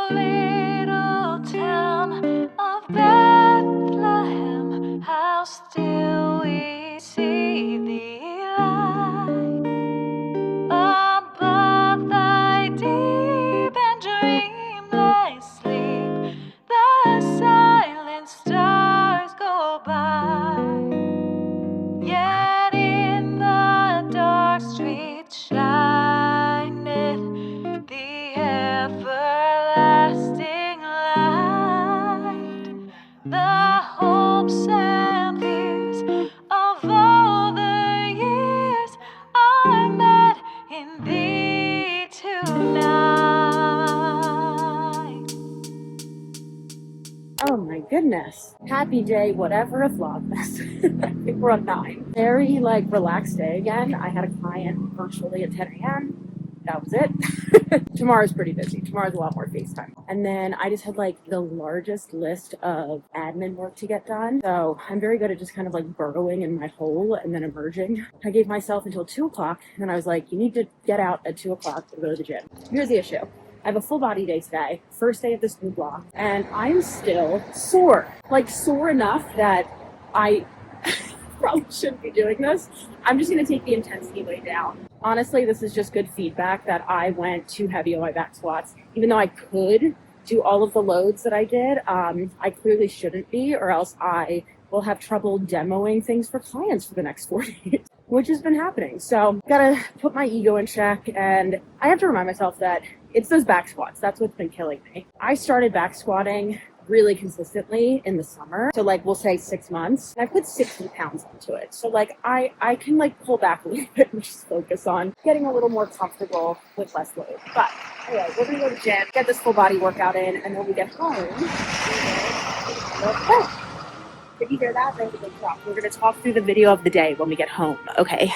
Oh, little town of Bethlehem, how still we see thee lie above thy deep and dreamless sleep. The silent stars go by, yet in the dark streets shineth the everlasting light. The hopes and fears of all the years are met in thee tonight. Oh my goodness. Happy day, whatever of Vlogmas. I think we're on 9. Very relaxed day again. I had a client virtually at 10 a.m. That was it. Tomorrow's pretty busy. Tomorrow's a lot more FaceTime. And then I just had the largest list of admin work to get done. So I'm very good at just kind of burrowing in my hole and then emerging. I gave myself until 2 o'clock and I was like, you need to get out at 2 o'clock to go to the gym. Here's the issue. I have a full body day today, first day of this new block, and I'm still sore. Sore enough that I probably shouldn't be doing this. I'm just gonna take the intensity way down. Honestly, this is just good feedback that I went too heavy on my back squats. Even though I could do all of the loads that I did, I clearly shouldn't be, or else I will have trouble demoing things for clients for the next 4 days. Which has been happening. So gotta put my ego in check, and I have to remind myself that it's those back squats. That's what's been killing me. I started back squatting really consistently in the summer. So we'll say 6 months, and I put 60 pounds into it. So I can pull back a little bit and just focus on getting a little more comfortable with less load. But anyway, we're gonna go to the gym, get this full body workout in, and then when we get home, did you hear that? That was a big drop. We're going to talk through the video of the day when we get home. Okay.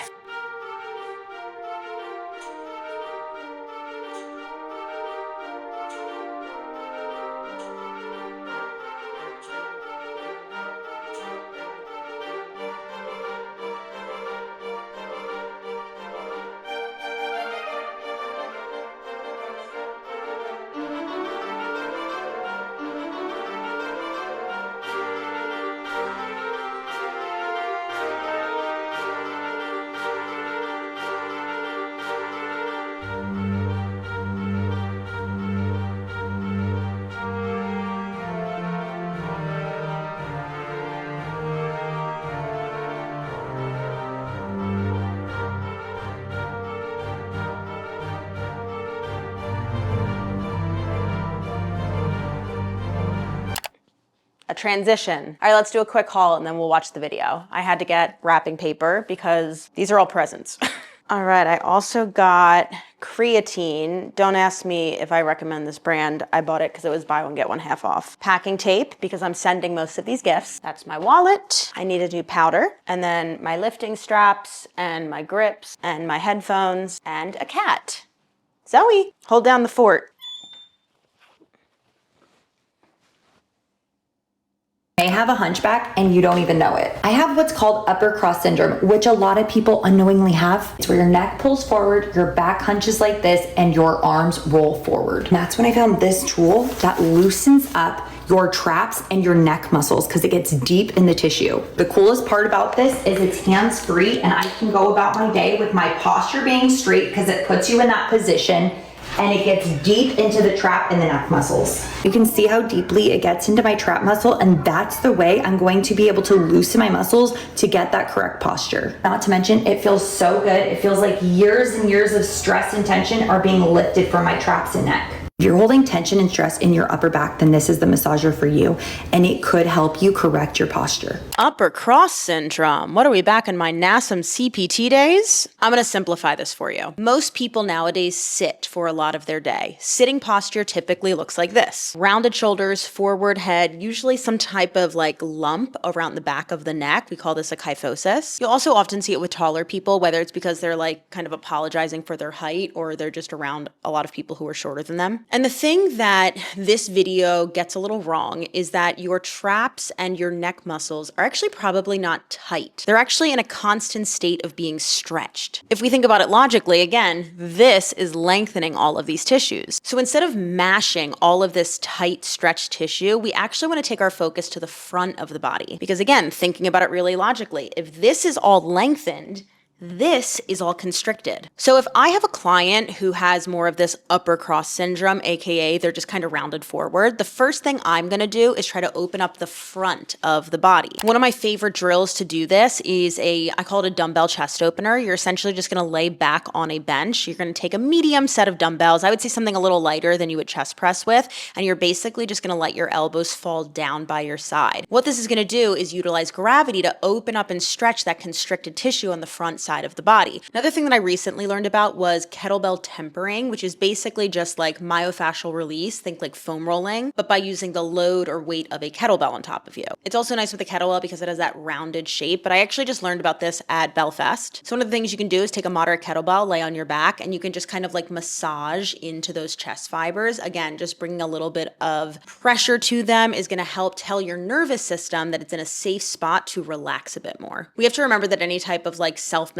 A transition. All right, let's do a quick haul and then we'll watch the video. I had to get wrapping paper because these are all presents. All right, I also got creatine. Don't ask me if I recommend this brand. I bought it because it was buy one, get one half off. Packing tape because I'm sending most of these gifts. That's my wallet. I need a new powder. And then my lifting straps and my grips and my headphones and a cat. Zoe, hold down the fort. May have a hunchback and you don't even know it. I have what's called upper cross syndrome, which a lot of people unknowingly have. It's where your neck pulls forward, your back hunches like this, and your arms roll forward. And that's when I found this tool that loosens up your traps and your neck muscles because it gets deep in the tissue. The coolest part about this is it's hands-free and I can go about my day with my posture being straight because it puts you in that position and it gets deep into the trap and the neck muscles. You can see how deeply it gets into my trap muscle, and that's the way I'm going to be able to loosen my muscles to get that correct posture. Not to mention, it feels so good. It feels like years and years of stress and tension are being lifted from my traps and neck. If you're holding tension and stress in your upper back, then this is the massager for you, and it could help you correct your posture. Upper cross syndrome. What are we, back in my NASM CPT days? I'm gonna simplify this for you. Most people nowadays sit for a lot of their day. Sitting posture typically looks like this. Rounded shoulders, forward head, usually some type of lump around the back of the neck. We call this a kyphosis. You'll also often see it with taller people, whether it's because they're kind of apologizing for their height or they're just around a lot of people who are shorter than them. And the thing that this video gets a little wrong is that your traps and your neck muscles are actually probably not tight. They're actually in a constant state of being stretched. If we think about it logically, again, this is lengthening all of these tissues. So instead of mashing all of this tight stretched tissue, we actually want to take our focus to the front of the body. Because again, thinking about it really logically, if this is all lengthened, this is all constricted. So if I have a client who has more of this upper cross syndrome, AKA they're just kind of rounded forward, the first thing I'm gonna do is try to open up the front of the body. One of my favorite drills to do this is I call it a dumbbell chest opener. You're essentially just gonna lay back on a bench. You're gonna take a medium set of dumbbells. I would say something a little lighter than you would chest press with, and you're basically just gonna let your elbows fall down by your side. What this is gonna do is utilize gravity to open up and stretch that constricted tissue on the front side of the body. Another thing that I recently learned about was kettlebell tempering, which is basically just like myofascial release, think like foam rolling, but by using the load or weight of a kettlebell on top of you. It's also nice with a kettlebell because it has that rounded shape, but I actually just learned about this at Belfast. So one of the things you can do is take a moderate kettlebell, lay on your back, and you can just kind of like massage into those chest fibers. Again, just bringing a little bit of pressure to them is going to help tell your nervous system that it's in a safe spot to relax a bit more. We have to remember that any type of like self-massage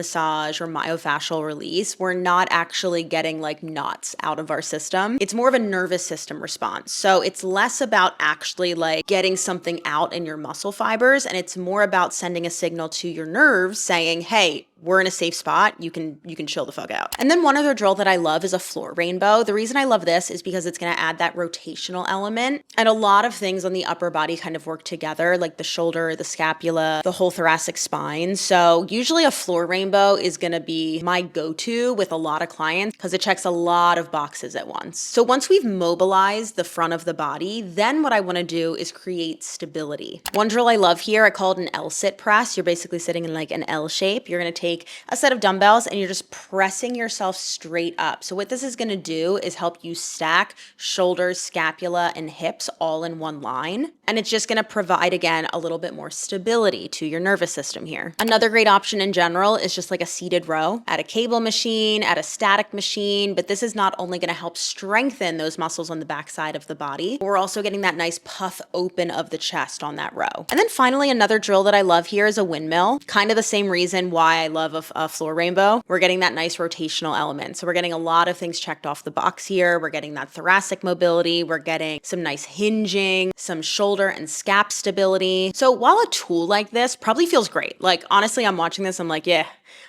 or myofascial release, we're not actually getting like knots out of our system. It's more of a nervous system response. So it's less about actually like getting something out in your muscle fibers, and it's more about sending a signal to your nerves saying, hey, we're in a safe spot. You can chill the fuck out. And then one other drill that I love is a floor rainbow. The reason I love this is because it's going to add that rotational element. And a lot of things on the upper body kind of work together, like the shoulder, the scapula, the whole thoracic spine. So usually a floor rainbow is going to be my go-to with a lot of clients because it checks a lot of boxes at once. So once we've mobilized the front of the body, then what I want to do is create stability. One drill I love here, I call it an L-sit press. You're basically sitting in like an L shape. You're going to take a set of dumbbells and you're just pressing yourself straight up. So what this is going to do is help you stack shoulders, scapula, and hips all in one line. And it's just going to provide, again, a little bit more stability to your nervous system here. Another great option in general is just like a seated row at a cable machine, at a static machine, but this is not only going to help strengthen those muscles on the backside of the body, we're also getting that nice puff open of the chest on that row. And then finally, another drill that I love here is a windmill. Kind of the same reason why I love a floor rainbow. We're getting that nice rotational element. So we're getting a lot of things checked off the box here. We're getting that thoracic mobility. We're getting some nice hinging, some shoulder and scap stability. So while a tool like this probably feels great, like honestly, I'm watching this, I'm like, yeah,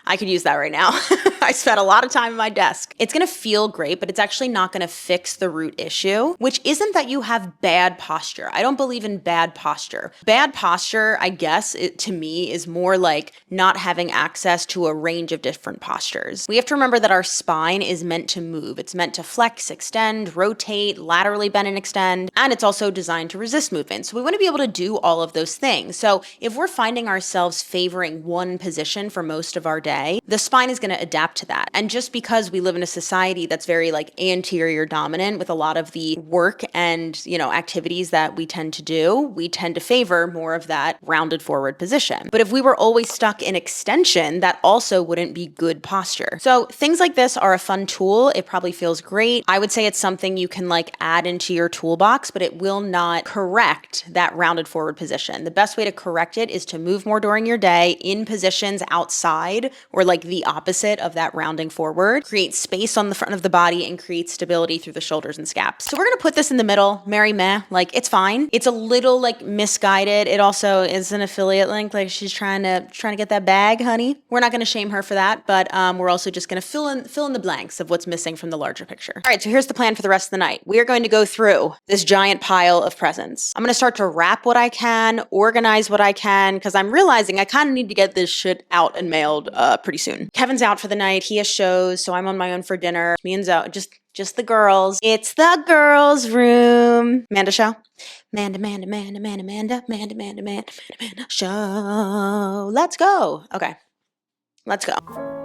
I could use that right now. I spent a lot of time at my desk. It's going to feel great, but it's actually not going to fix the root issue, which isn't that you have bad posture. I don't believe in bad posture. Bad posture, I guess, to me is more like not having access to a range of different postures. We have to remember that our spine is meant to move. It's meant to flex, extend, rotate, laterally bend and extend, and it's also designed to resist movement. So we want to be able to do all of those things. So if we're finding ourselves favoring one position for most of our day, the spine is going to adapt to that. And just because we live in a society that's very like anterior dominant with a lot of the work and, activities that we tend to do, we tend to favor more of that rounded forward position. But if we were always stuck in extension, that also wouldn't be good posture. So things like this are a fun tool. It probably feels great. I would say it's something you can like add into your toolbox, but it will not correct that rounded forward position. The best way to correct it is to move more during your day in positions outside or like the opposite of that rounding forward, create space on the front of the body and create stability through the shoulders and scaps. So we're going to put this in the middle, Mary meh, like it's fine. It's a little like misguided. It also is an affiliate link. Like she's trying to get that bag, honey. We're not going to shame her for that, but we're also just going to fill in the blanks of what's missing from the larger picture. All right. So here's the plan for the rest of the night. We are going to go through this giant pile of presents. I'm going to start to wrap what I can, organize what I can, because I'm realizing I kind of need to get this shit out and mailed pretty soon. Kevin's out for the night. He has shows, so I'm on my own for dinner. Me and Zoe, just the girls. It's the girls' room. Amanda show. Amanda show. Let's go. Okay, let's go.